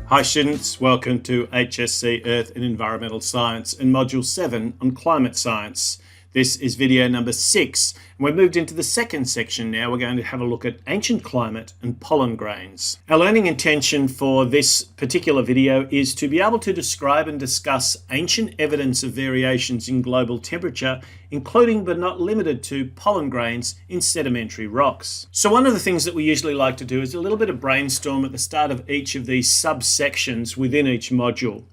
Hi students, welcome to HSC Earth and Environmental Science and Module 7 on Climate Science. This is video number 6 and we've moved into the second section now. We're going to have a look at ancient climate and pollen grains. Our learning intention for this particular video is to be able to describe and discuss ancient evidence of variations in global temperature, including but not limited to pollen grains in sedimentary rocks. So one of the things that we usually like to do is a little bit of brainstorm at the start of each of these subsections within each module.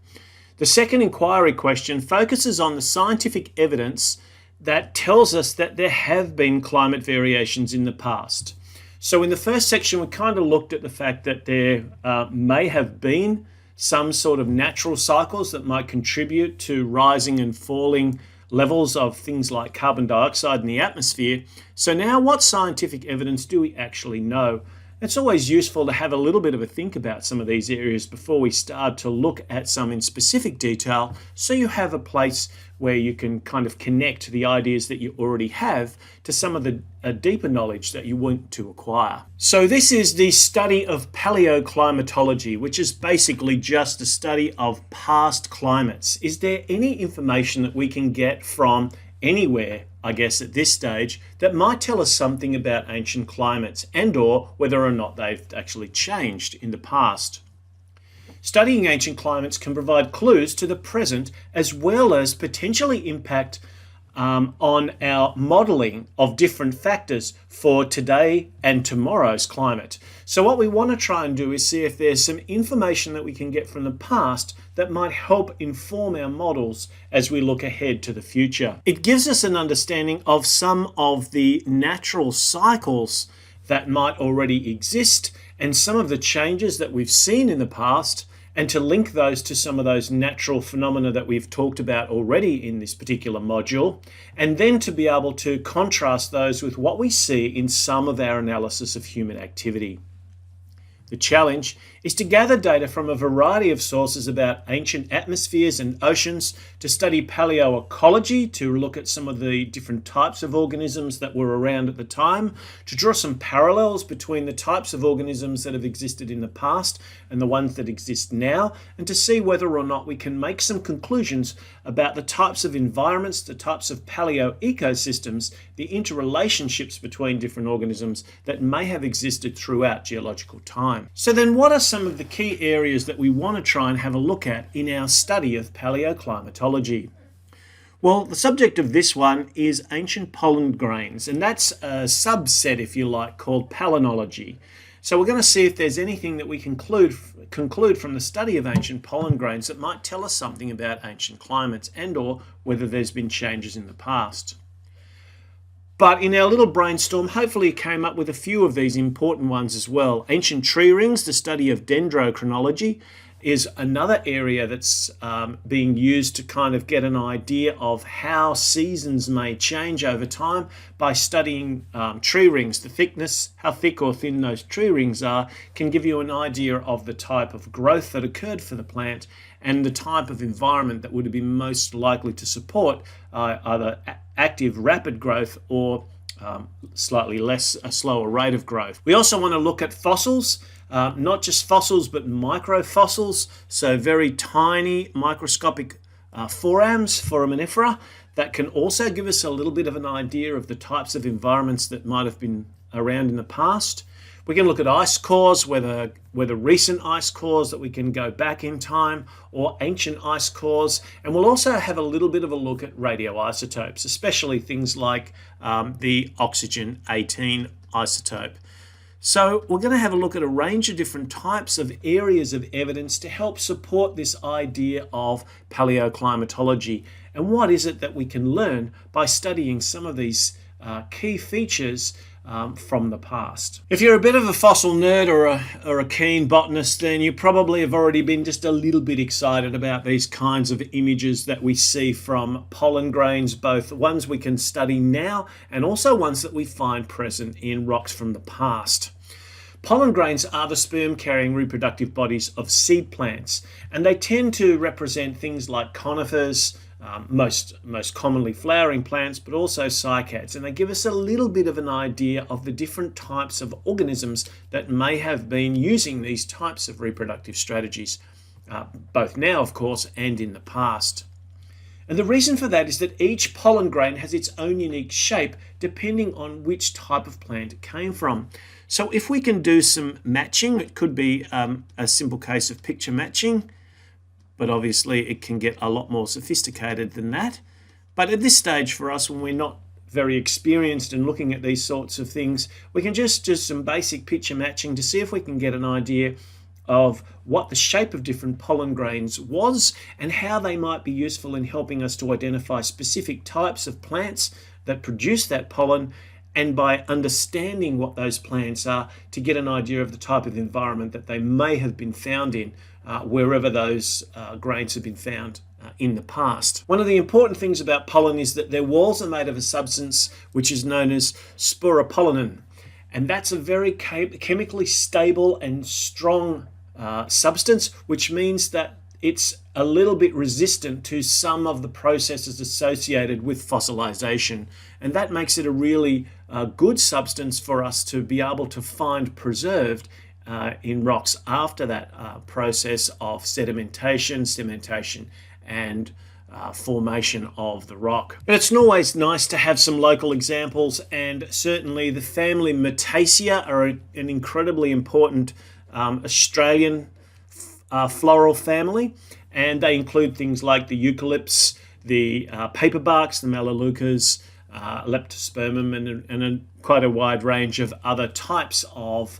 The second inquiry question focuses on the scientific evidence that tells us that there have been climate variations in the past. So in the first section, we kind of looked at the fact that there may have been some sort of natural cycles that might contribute to rising and falling levels of things like carbon dioxide in the atmosphere. So now what scientific evidence do we actually know? It's always useful to have a little bit of a think about some of these areas before we start to look at some in specific detail, so you have a place where you can kind of connect the ideas that you already have to some of the deeper knowledge that you want to acquire. So this is the study of paleoclimatology, which is basically just a study of past climates. Is there any information that we can get from anywhere, I guess at this stage, that might tell us something about ancient climates and/or whether or not they've actually changed in the past? Studying ancient climates can provide clues to the present as well as potentially impact on our modelling of different factors for today and tomorrow's climate. So what we want to try and do is see if there's some information that we can get from the past that might help inform our models as we look ahead to the future. It gives us an understanding of some of the natural cycles that might already exist and some of the changes that we've seen in the past, and to link those to some of those natural phenomena that we've talked about already in this particular module, and then to be able to contrast those with what we see in some of our analysis of human activity. The challenge is to gather data from a variety of sources about ancient atmospheres and oceans, to study paleoecology, to look at some of the different types of organisms that were around at the time, to draw some parallels between the types of organisms that have existed in the past and the ones that exist now, and to see whether or not we can make some conclusions about the types of environments, the types of paleoecosystems, the interrelationships between different organisms that may have existed throughout geological time. So then what are some of the key areas that we want to try and have a look at in our study of paleoclimatology? Well, the subject of this one is ancient pollen grains, and that's a subset, if you like, called Palynology. So we're going to see if there's anything that we conclude from the study of ancient pollen grains that might tell us something about ancient climates and/or whether there's been changes in the past. But in our little brainstorm, hopefully you came up with a few of these important ones as well. Ancient tree rings, the study of dendrochronology, is another area that's being used to kind of get an idea of how seasons may change over time by studying tree rings. The thickness, how thick or thin those tree rings are, can give you an idea of the type of growth that occurred for the plant and the type of environment that would be most likely to support either active rapid growth or slightly less, a slower rate of growth. We also want to look at fossils, not just fossils but microfossils, so very tiny microscopic foraminifera that can also give us a little bit of an idea of the types of environments that might have been around in the past. We can look at ice cores, whether recent ice cores that we can go back in time or ancient ice cores. And we'll also have a little bit of a look at radioisotopes, especially things like the oxygen-18 isotope. So we're going to have a look at a range of different types of areas of evidence to help support this idea of paleoclimatology. And what is it that we can learn by studying some of these key features from the past. If you're a bit of a fossil nerd or a keen botanist, then you probably have already been just a little bit excited about these kinds of images that we see from pollen grains, both ones we can study now and also ones that we find present in rocks from the past. Pollen grains are the sperm-carrying reproductive bodies of seed plants, and they tend to represent things like conifers, most commonly flowering plants, but also cycads. And they give us a little bit of an idea of the different types of organisms that may have been using these types of reproductive strategies, both now, of course, and in the past. And the reason for that is that each pollen grain has its own unique shape depending on which type of plant it came from. So if we can do some matching, it could be a simple case of picture matching, but obviously it can get a lot more sophisticated than that. But at this stage for us, when we're not very experienced in looking at these sorts of things, we can just do some basic picture matching to see if we can get an idea of what the shape of different pollen grains was and how they might be useful in helping us to identify specific types of plants that produce that pollen, and by understanding what those plants are, to get an idea of the type of environment that they may have been found in, wherever those grains have been found in the past. One of the important things about pollen is that their walls are made of a substance which is known as sporopollenin, and that's a very chemically stable and strong substance, which means that it's a little bit resistant to some of the processes associated with fossilization, and that makes it a really good substance for us to be able to find preserved in rocks after that process of cementation, and formation of the rock. And it's always nice to have some local examples, and certainly the family Myrtaceae are an incredibly important Australian floral family, and they include things like the eucalypts, the paperbarks, the melaleucas, leptospermum, and quite a wide range of other types of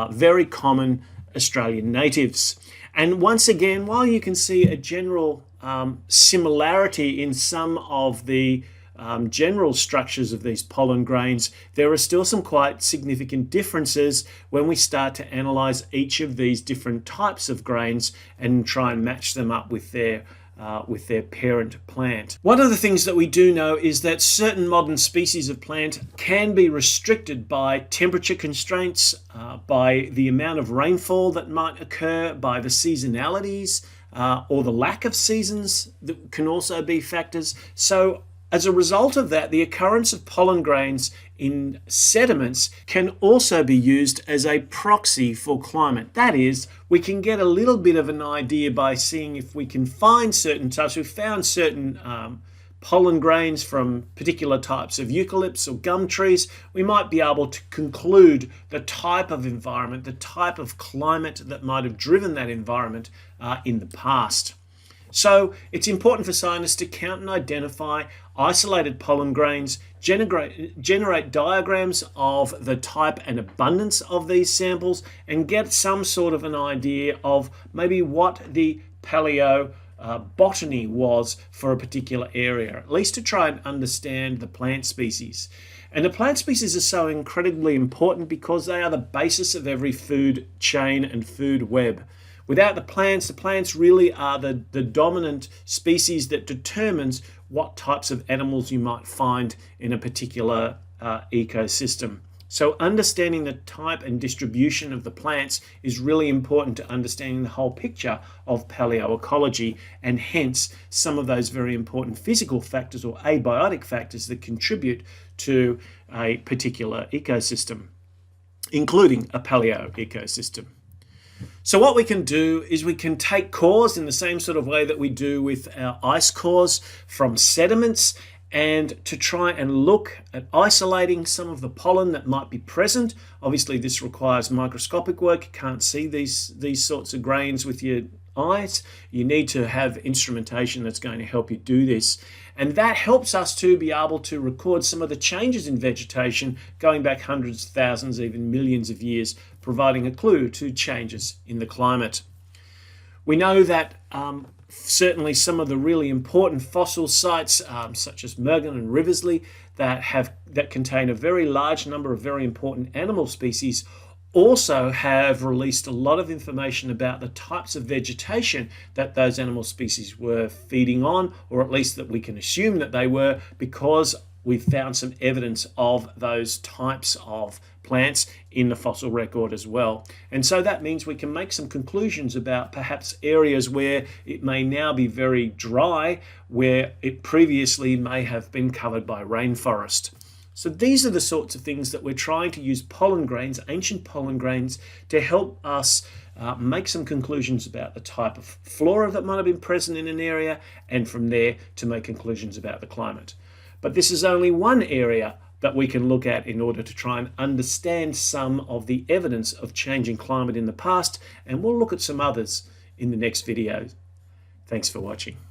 very common Australian natives. And once again, while you can see a general similarity in some of the general structures of these pollen grains, there are still some quite significant differences when we start to analyze each of these different types of grains and try and match them up with their parent plant. One of the things that we do know is that certain modern species of plant can be restricted by temperature constraints, by the amount of rainfall that might occur, by the seasonalities, or the lack of seasons that can also be factors. So as a result of that, the occurrence of pollen grains in sediments can also be used as a proxy for climate. That is, we can get a little bit of an idea by seeing if we can find certain types. We've found certain pollen grains from particular types of eucalypts or gum trees. We might be able to conclude the type of environment, the type of climate that might have driven that environment in the past. So it's important for scientists to count and identify isolated pollen grains, generate diagrams of the type and abundance of these samples, and get some sort of an idea of maybe what the paleobotany was for a particular area, at least to try and understand the plant species. And the plant species are so incredibly important because they are the basis of every food chain and food web. Without the plants really are the dominant species that determines what types of animals you might find in a particular ecosystem. So understanding the type and distribution of the plants is really important to understanding the whole picture of paleoecology, and hence some of those very important physical factors or abiotic factors that contribute to a particular ecosystem, including a paleoecosystem. So what we can do is we can take cores in the same sort of way that we do with our ice cores from sediments, and to try and look at isolating some of the pollen that might be present. Obviously this requires microscopic work. You can't see these sorts of grains with your eyes. You need to have instrumentation that's going to help you do this. And that helps us to be able to record some of the changes in vegetation going back hundreds, thousands, even millions of years, providing a clue to changes in the climate. We know that certainly some of the really important fossil sites, such as Mergen and Riversley, that contain a very large number of very important animal species, also have released a lot of information about the types of vegetation that those animal species were feeding on, or at least that we can assume that they were, because we've found some evidence of those types of plants in the fossil record as well. And so that means we can make some conclusions about perhaps areas where it may now be very dry, where it previously may have been covered by rainforest. So these are the sorts of things that we're trying to use pollen grains, ancient pollen grains, to help us make some conclusions about the type of flora that might have been present in an area, and from there to make conclusions about the climate. But this is only one area that we can look at in order to try and understand some of the evidence of changing climate in the past, and we'll look at some others in the next video. Thanks for watching.